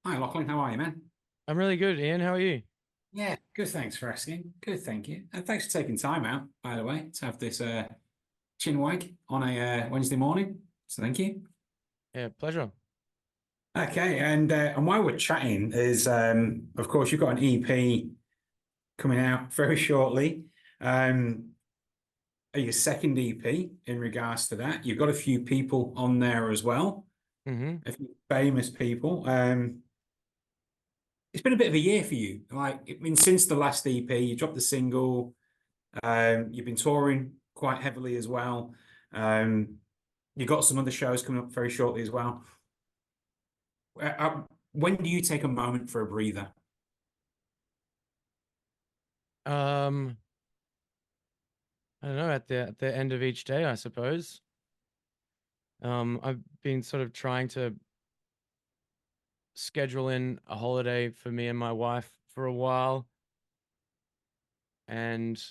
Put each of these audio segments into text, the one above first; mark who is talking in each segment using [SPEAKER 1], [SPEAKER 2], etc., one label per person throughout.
[SPEAKER 1] Hi, Lochlan. How are you, man?
[SPEAKER 2] I'm really good, Ian. How are you?
[SPEAKER 1] Yeah, good. Thanks for asking. Good, thank you. And thanks for taking time out, by the way, to have this chin wag on a Wednesday morning. So thank you.
[SPEAKER 2] Yeah, pleasure.
[SPEAKER 1] Okay, and while we're chatting, is of course you've got an EP coming out very shortly. Um, your second EP in regards to that. You've got a few people on there as well,
[SPEAKER 2] hmm
[SPEAKER 1] a few famous people. It's been a bit of a year for you. Like, I mean, since the last EP, you dropped the single. You've been touring quite heavily as well. Um, you've got some other shows coming up very shortly as well. When do you take a moment for a breather?
[SPEAKER 2] Um, I don't know, at the end of each day, I suppose. I've been sort of trying to schedule in a holiday for me and my wife for a while, and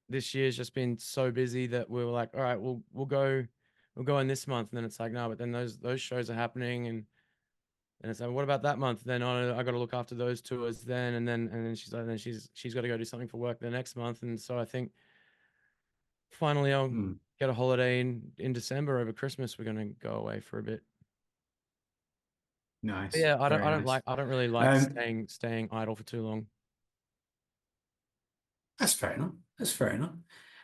[SPEAKER 2] this year's just been so busy that we were like, all right, we'll go in this month, and then it's like, no, but then those shows are happening, and it's like, what about that month? Then oh, I got to look after those tours then, and then she's like, then she's got to go do something for work the next month, and so I think finally I'll
[SPEAKER 1] Hmm,
[SPEAKER 2] get a holiday in December over Christmas. We're gonna go away for a bit. But
[SPEAKER 1] nice,
[SPEAKER 2] yeah,
[SPEAKER 1] very nice.
[SPEAKER 2] I don't really like
[SPEAKER 1] Um,
[SPEAKER 2] staying idle for too long.
[SPEAKER 1] that's fair enough. That's fair enough.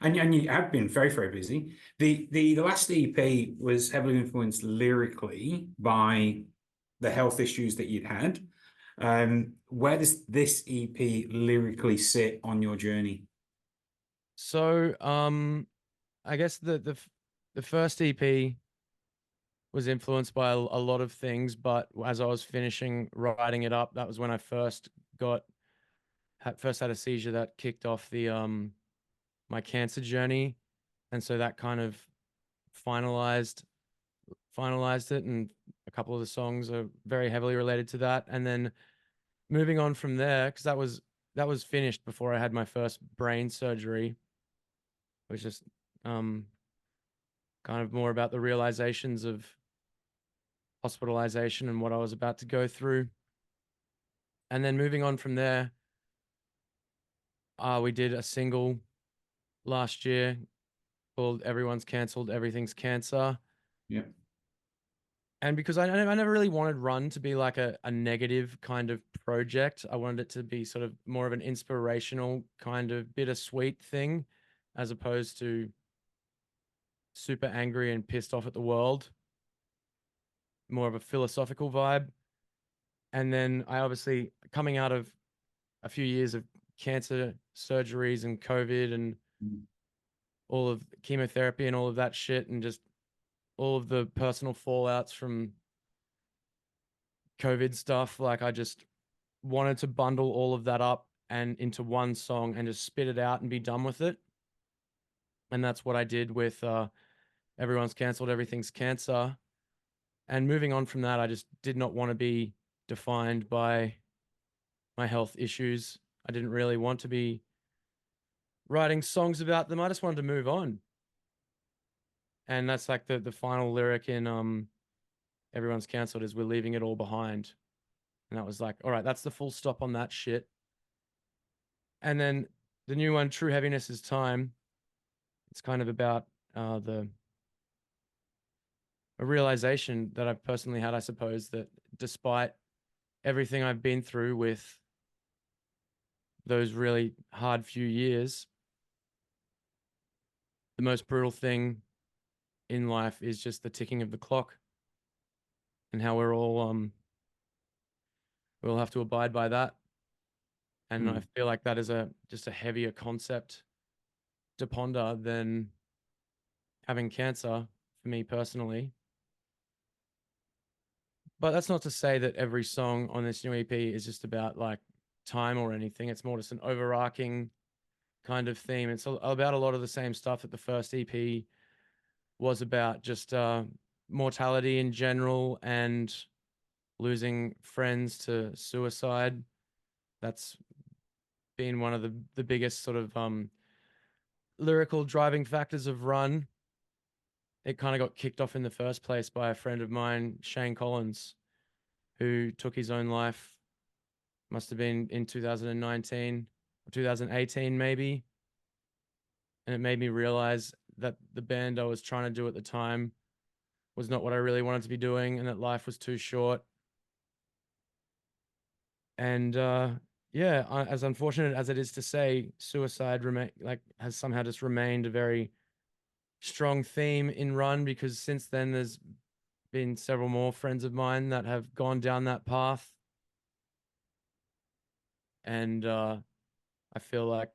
[SPEAKER 1] And you have been very, very busy. The last EP was heavily influenced lyrically by the health issues that you'd had. Where does this EP lyrically sit on your journey?
[SPEAKER 2] So I guess the first EP was influenced by a lot of things, but as I was finishing writing it up, that was when I got first had a seizure that kicked off the my cancer journey, and so that kind of finalized finalized it, and a couple of the songs are very heavily related to that. And then moving on from there, because that was finished before I had my first brain surgery, it was just um kind of more about the realizations of hospitalization and what I was about to go through. And then moving on from there, we did a single last year called "Everyone's Cancelled, Everything's Cancer."
[SPEAKER 1] Yeah.
[SPEAKER 2] And because I never really wanted Run to be like a negative kind of project, I wanted it to be sort of more of an inspirational kind of bittersweet thing, as opposed to super angry and pissed off at the world, more of a philosophical vibe. And then I obviously, coming out of a few years of cancer surgeries and COVID and all of chemotherapy and all of that shit, and just all of the personal fallouts from COVID stuff, like I just wanted to bundle all of that up and into one song and just spit it out and be done with it. And that's what I did with Everyone's Cancelled, Everything's Cancer. And moving on from that, I just did not want to be defined by my health issues. I didn't really want to be writing songs about them. I just wanted to move on. And that's like the final lyric in Everyone's Cancelled is "We're leaving it all behind." And that was like, all right, that's the full stop on that shit. And then the new one, True Heaviness is Time. It's kind of about the a realization that I've personally had, I suppose, that despite everything I've been through with those really hard few years, the most brutal thing in life is just the ticking of the clock, and how we'll have to abide by that. And I
[SPEAKER 1] Hmm.
[SPEAKER 2] feel like that is a just a heavier concept to ponder than having cancer for me personally. But that's not to say that every song on this new EP is just about like time or anything. It's more just an overarching kind of theme. It's about a lot of the same stuff that the first EP was about, just mortality in general and losing friends to suicide. That's been one of the biggest sort of lyrical driving factors of Run. It kind of got kicked off in the first place by a friend of mine, Shane Collins, who took his own life. Must have been in 2019 or 2018 maybe. And it made me realize that the band I was trying to do at the time was not what I really wanted to be doing, and that life was too short. And yeah, as unfortunate as it is to say, suicide has somehow just remained a very strong theme in Run, because since then there's been several more friends of mine that have gone down that path. And I feel like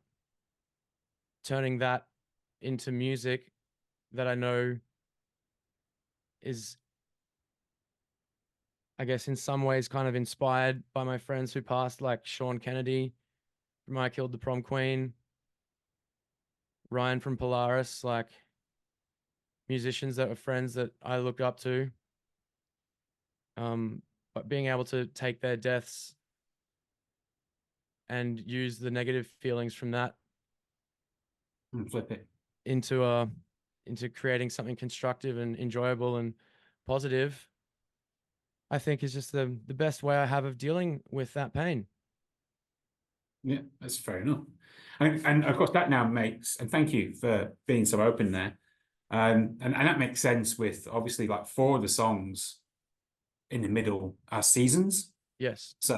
[SPEAKER 2] turning that into music that I know is, I guess, in some ways kind of inspired by my friends who passed, like Sean Kennedy from I Killed the Prom Queen, Ryan from Polaris, like musicians that were friends that I looked up to. But being able to take their deaths and use the negative feelings from that
[SPEAKER 1] And flip it.
[SPEAKER 2] into creating something constructive and enjoyable and positive, I think is just the best way I have of dealing with that pain.
[SPEAKER 1] Yeah, that's fair enough. And of course that now makes, and thank you for being so open there. And that makes sense with obviously like 4 of the songs in the middle are seasons.
[SPEAKER 2] Yes.
[SPEAKER 1] So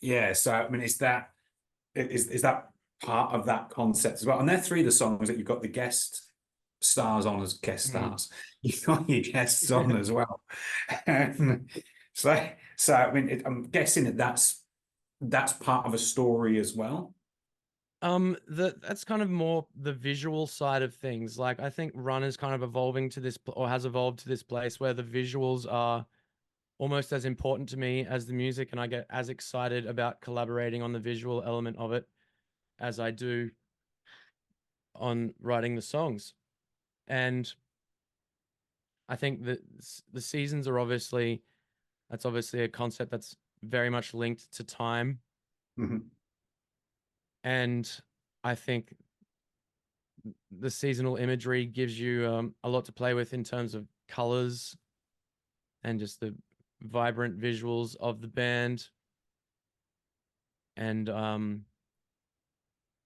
[SPEAKER 1] yeah, so I mean, is that part of that concept as well? And they're 3 of the songs that you've got the guest stars on as guest stars. You've got your guests on as well. So I mean, I'm guessing that's part of a story as well.
[SPEAKER 2] That's kind of more the visual side of things. Like, I think Run is kind of evolving to this, or has evolved to this place where the visuals are almost as important to me as the music, and I get as excited about collaborating on the visual element of it as I do on writing the songs. And I think that the seasons are that's obviously a concept that's very much linked to time.
[SPEAKER 1] Mm-hmm.
[SPEAKER 2] And I think the seasonal imagery gives you a lot to play with in terms of colors and just the vibrant visuals of the band. And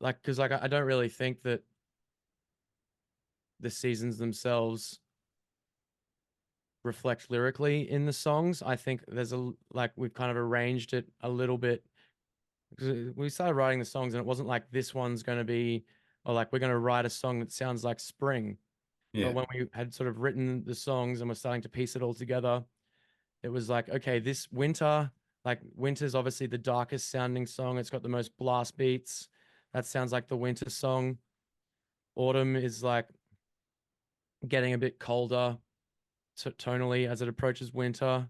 [SPEAKER 2] because I don't really think that the seasons themselves reflect lyrically in the songs. I think there's we've kind of arranged it a little bit, because we started writing the songs and it wasn't like this one's going to be, or like we're going to write a song that sounds like spring.
[SPEAKER 1] Yeah.
[SPEAKER 2] But when we had sort of written the songs and we're starting to piece it all together, it was like, okay, this winter, like winter's obviously the darkest sounding song. It's got the most blast beats. That sounds like the winter song. Autumn is like getting a bit colder tonally as it approaches winter.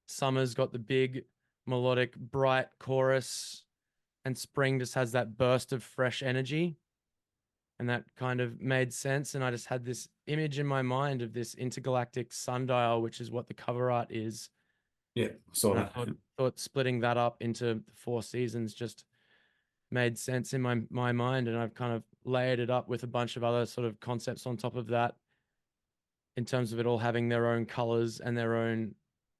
[SPEAKER 2] Summer's got the big melodic bright chorus, and spring just has that burst of fresh energy. And that kind of made sense. And I just had this image in my mind of this intergalactic sundial, which is what the cover art is.
[SPEAKER 1] Yeah, saw
[SPEAKER 2] And
[SPEAKER 1] that.
[SPEAKER 2] I thought splitting that up into the 4 seasons just made sense in my mind. And I've kind of layered it up with a bunch of other sort of concepts on top of that, in terms of it all having their own colors and their own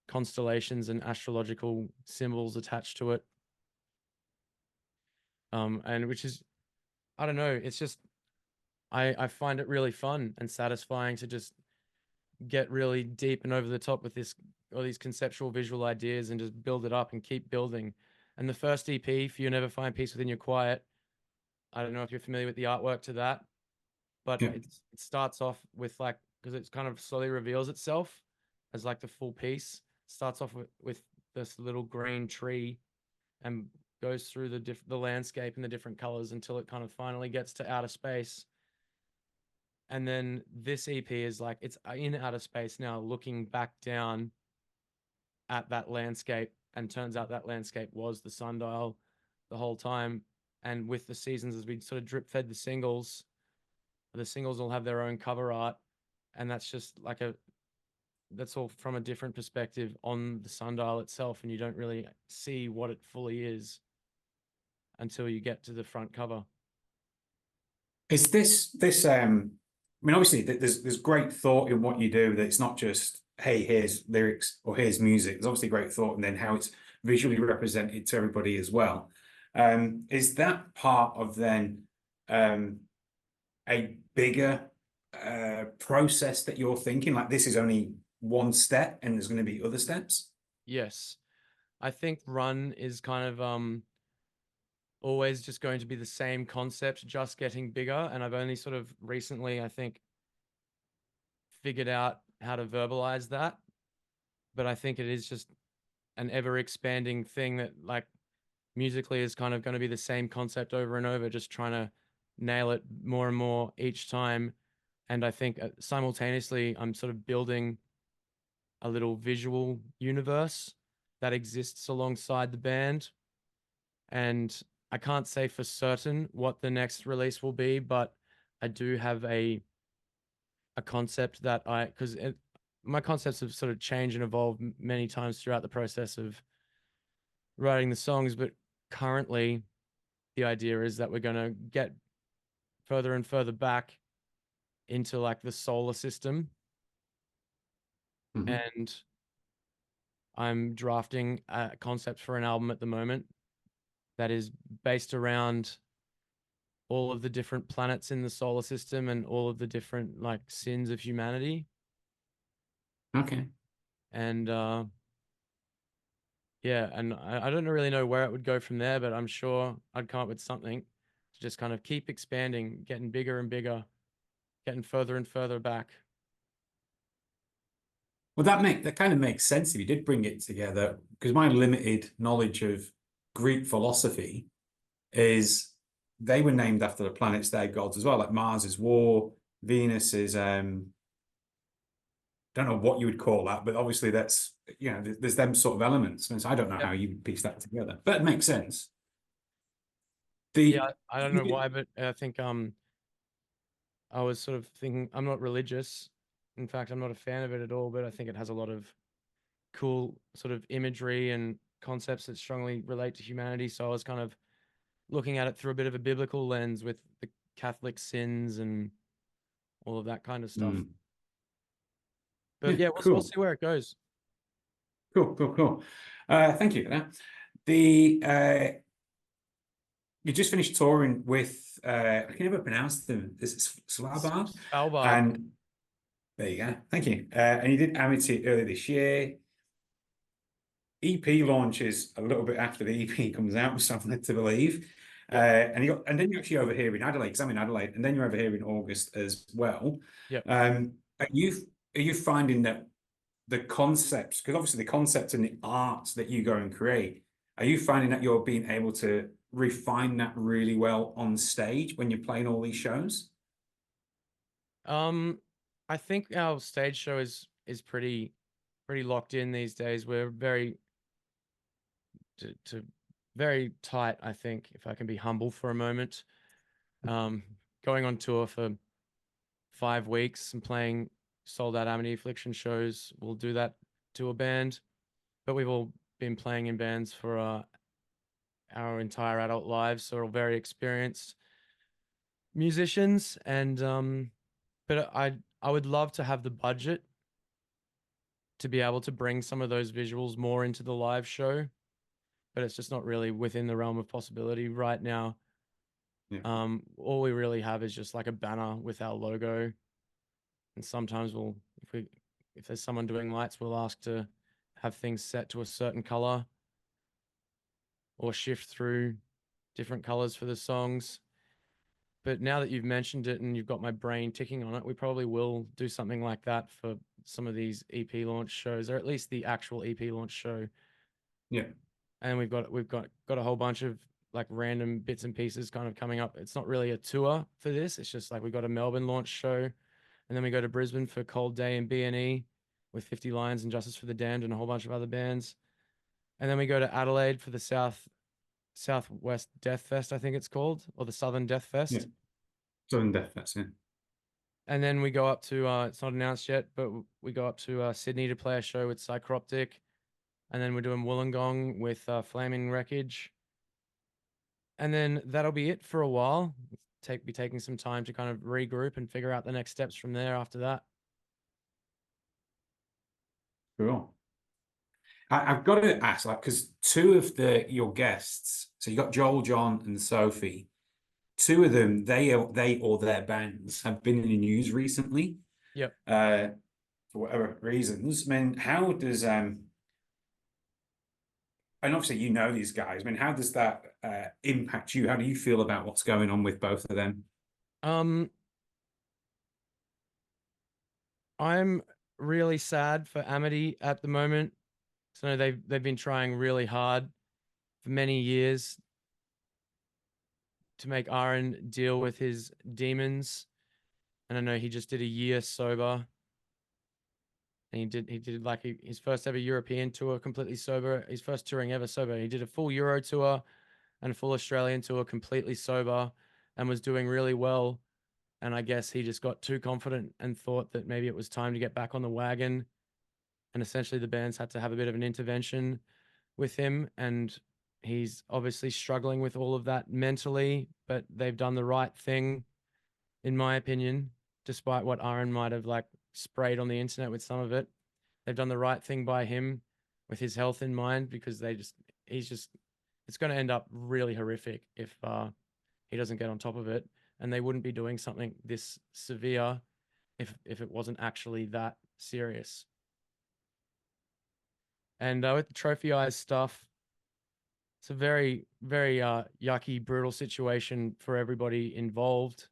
[SPEAKER 2] constellations and astrological symbols attached to it. And which is, I don't know, it's just, I find it really fun and satisfying to just get really deep and over the top with all these conceptual visual ideas and just build it up and keep building. And the first EP, For You Never Find Peace Within Your Quiet, I don't know if you're familiar with the artwork to that, but
[SPEAKER 1] Yeah.
[SPEAKER 2] it starts off with like, because it kind of slowly reveals itself as like the full piece. Starts off with this little green tree and goes through the landscape and the different colors until it kind of finally gets to outer space. And then this EP is like, it's in outer space now, looking back down at that landscape, and turns out that landscape was the sundial the whole time. And with the seasons, as we sort of drip fed the singles will have their own cover art, and that's just like that's all from a different perspective on the sundial itself, and you don't really see what it fully is until you get to the front cover.
[SPEAKER 1] Is this I mean, obviously there's great thought in what you do, that it's not just hey, here's lyrics or here's music. There's obviously great thought, and then how it's visually represented to everybody as well. Is that part of then a bigger process that you're thinking? Like this is only one step, and there's going to be other steps.
[SPEAKER 2] Yes. I think Run is kind of always just going to be the same concept, just getting bigger. And I've only sort of recently, I think, figured out how to verbalize that. But I think it is just an ever expanding thing that, like, musically is kind of going to be the same concept over and over, just trying to nail it more and more each time. And I think simultaneously, I'm sort of building a little visual universe that exists alongside the band. And I can't say for certain what the next release will be, but I do have a concept that because my concepts have sort of changed and evolved many times throughout the process of writing the songs. But currently, the idea is that we're going to get further and further back into like the solar system.
[SPEAKER 1] Mhm.
[SPEAKER 2] And I'm drafting a concept for an album at the moment that is based around all of the different planets in the solar system and all of the different like sins of humanity.
[SPEAKER 1] Okay.
[SPEAKER 2] And yeah, and I don't really know where it would go from there, but I'm sure I'd come up with something to just kind of keep expanding, getting bigger and bigger, getting further and further back.
[SPEAKER 1] Well, that kind of makes sense if you did bring it together, because my limited knowledge of Greek philosophy is they were named after the planets, their gods as well. Like Mars is war, Venus is don't know what you would call that, but obviously that's there's them sort of elements. And so I don't know
[SPEAKER 2] Yep.
[SPEAKER 1] how you piece that together, but it makes sense.
[SPEAKER 2] Yeah,
[SPEAKER 1] The
[SPEAKER 2] I don't know why, but I think I was sort of thinking I'm not religious. In fact, I'm not a fan of it at all, but I think it has a lot of cool sort of imagery and concepts that strongly relate to humanity. So I was kind of looking at it through a bit of a biblical lens with the Catholic sins and all of that kind of stuff.
[SPEAKER 1] Mm.
[SPEAKER 2] But
[SPEAKER 1] Yeah,
[SPEAKER 2] yeah, we'll
[SPEAKER 1] cool,
[SPEAKER 2] see where it goes.
[SPEAKER 1] cool. Thank you for that. The you just finished touring with I can never pronounce them. Is it Svalbard?
[SPEAKER 2] Svalbard.
[SPEAKER 1] And there you go. Thank you. And you did Amity earlier this year. EP launches a little bit after the EP comes out, so I'm led to believe.
[SPEAKER 2] Yep.
[SPEAKER 1] And then you're actually over here in Adelaide, because I'm in Adelaide, and then you're over here in August as well.
[SPEAKER 2] Yep.
[SPEAKER 1] Are you finding that the concepts, because obviously the concepts and the arts that you go and create, are you finding that you're being able to refine that really well on stage when you're playing all these shows?
[SPEAKER 2] Um, I think our stage show is pretty locked in these days. We're very to very tight, I think, if I can be humble for a moment. Um, going on tour for 5 weeks and playing sold out Amity Affliction shows. We'll do that to a band, but we've all been playing in bands for our entire adult lives, so we're all very experienced musicians. And but I would love to have the budget to be able to bring some of those visuals more into the live show, but it's just not really within the realm of possibility right now.
[SPEAKER 1] Yeah.
[SPEAKER 2] All we really have is just like a banner with our logo, and sometimes if there's someone doing lights, we'll ask to have things set to a certain color or shift through different colors for the songs. But now that you've mentioned it and you've got my brain ticking on it, we probably will do something like that for some of these EP launch shows, or at least the actual EP launch show.
[SPEAKER 1] Yeah.
[SPEAKER 2] And we've got a whole bunch of like random bits and pieces kind of coming up. It's not really a tour for this. It's just like we've got a Melbourne launch show, and then we go to Brisbane for Cold Day and B&E with 50 Lions and Justice for the Damned and a whole bunch of other bands. And then we go to Adelaide for the Southwest Death Fest, I think it's called, or the Southern Death
[SPEAKER 1] Yeah.
[SPEAKER 2] Fest.
[SPEAKER 1] Southern Death Fest, yeah.
[SPEAKER 2] And then we go up to it's not announced yet, but we go up to Sydney to play a show with Psychroptic. And then we're doing Wollongong with Flaming Wreckage. And then that'll be it for a while. Be taking some time to kind of regroup and figure out the next steps from there after that.
[SPEAKER 1] Cool. I've got to ask, like, because two of your guests, so you got Joel, John, and Sophie. Two of them, they or their bands have been in the news recently.
[SPEAKER 2] Yep.
[SPEAKER 1] For whatever reasons. I mean, how does and obviously you know these guys. I mean, how does that impact you? How do you feel about what's going on with both of them?
[SPEAKER 2] I'm really sad for Amity at the moment. So they've been trying really hard for many years to make Aaron deal with his demons. And I know he just did a year sober. And he did like his first ever European tour completely sober, his first touring ever sober. He did a full Euro tour and a full Australian tour completely sober and was doing really well. And I guess he just got too confident and thought that maybe it was time to get back on the wagon. And essentially the bands had to have a bit of an intervention with him. And he's obviously struggling with all of that mentally, but they've done the right thing, in my opinion, despite what Aaron might have like sprayed on the internet with some of it. They've done the right thing by him with his health in mind, because it's going to end up really horrific if he doesn't get on top of it. And they wouldn't be doing something this severe if it wasn't actually that serious. And with the Trophy Eyes stuff, it's a very, very yucky, brutal situation for everybody involved.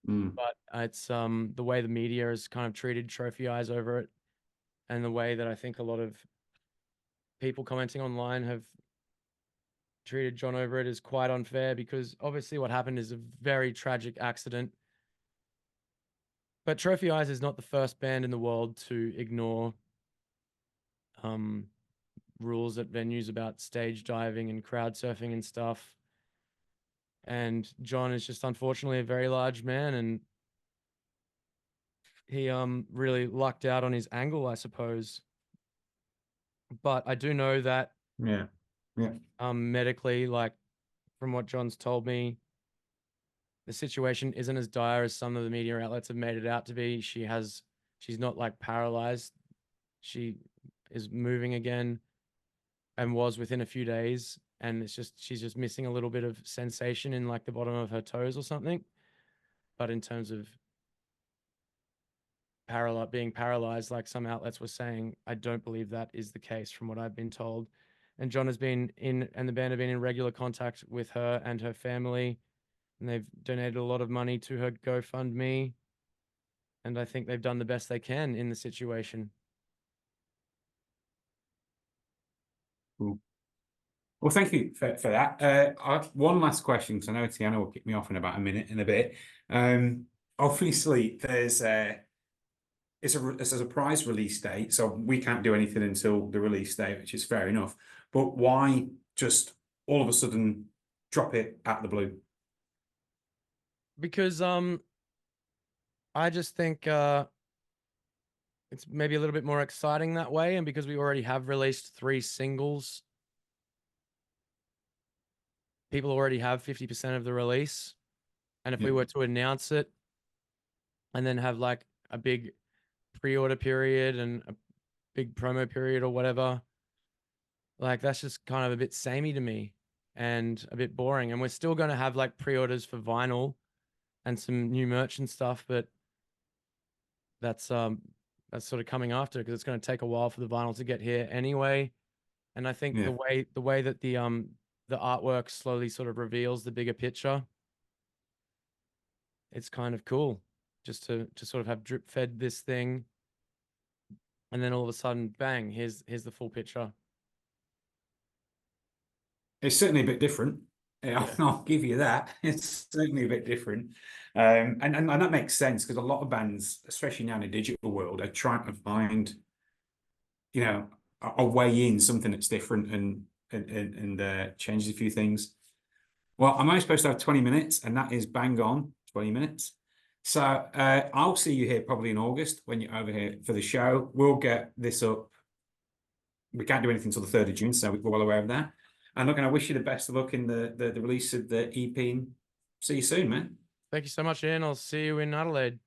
[SPEAKER 2] But it's the way the media has kind of treated Trophy Eyes over it, and the way that I think a lot of people commenting online have treated John over it is quite unfair, because obviously what happened is a very tragic accident. But Trophy Eyes is not the first band in the world to ignore rules at venues about stage diving and crowd surfing and stuff. And John is just unfortunately a very large man, and he really lucked out on his angle, I suppose. But I do know that
[SPEAKER 1] Yeah.
[SPEAKER 2] medically, like from what John's told me, the situation isn't as dire as some of the media outlets have made it out to be. She's not like paralyzed. She is moving again and was within a few days. And she's just missing a little bit of sensation in like the bottom of her toes or something. But in terms of being paralyzed, like some outlets were saying, I don't believe that is the case from what I've been told. And John has been and the band have been in regular contact with her and her family, and they've donated a lot of money to her GoFundMe. And I think they've done the best they can in the situation.
[SPEAKER 1] Cool. Well, thank you for that. One last question, because I know Tiana will kick me off in about a minute and a bit. Obviously, it's a surprise release date, so we can't do anything until the release date, which is fair enough. But why just all of a sudden drop it out of the blue?
[SPEAKER 2] Because I just think it's maybe a little bit more exciting that way, and because we already have released 3 singles, people already have 50% of the release. And if we were to announce it and then have like a big pre-order period and a big promo period or whatever, like that's just kind of a bit samey to me and a bit boring. And we're still going to have like pre-orders for vinyl and some new merch and stuff, but that's sort of coming after, because it's going to take a while for the vinyl to get here anyway. And I think the way that the artwork slowly sort of reveals the bigger picture, it's kind of cool just to sort of have drip fed this thing, and then all of a sudden, bang, here's the full picture.
[SPEAKER 1] It's certainly a bit different. Yeah. I'll give you that. It's certainly a bit different. And that makes sense, because a lot of bands, especially now in the digital world, are trying to find, a way in, something that's different and changes a few things. Well, I'm only supposed to have 20 minutes, and that is bang on 20 minutes. So I'll see you here probably in August when you're over here for the show. We'll get this up. We can't do anything until the 3rd of June, so we're well aware of that. And look, I wish you the best of luck in the release of the EP. And see you soon, man.
[SPEAKER 2] Thank you so much, Ian. I'll see you in Adelaide.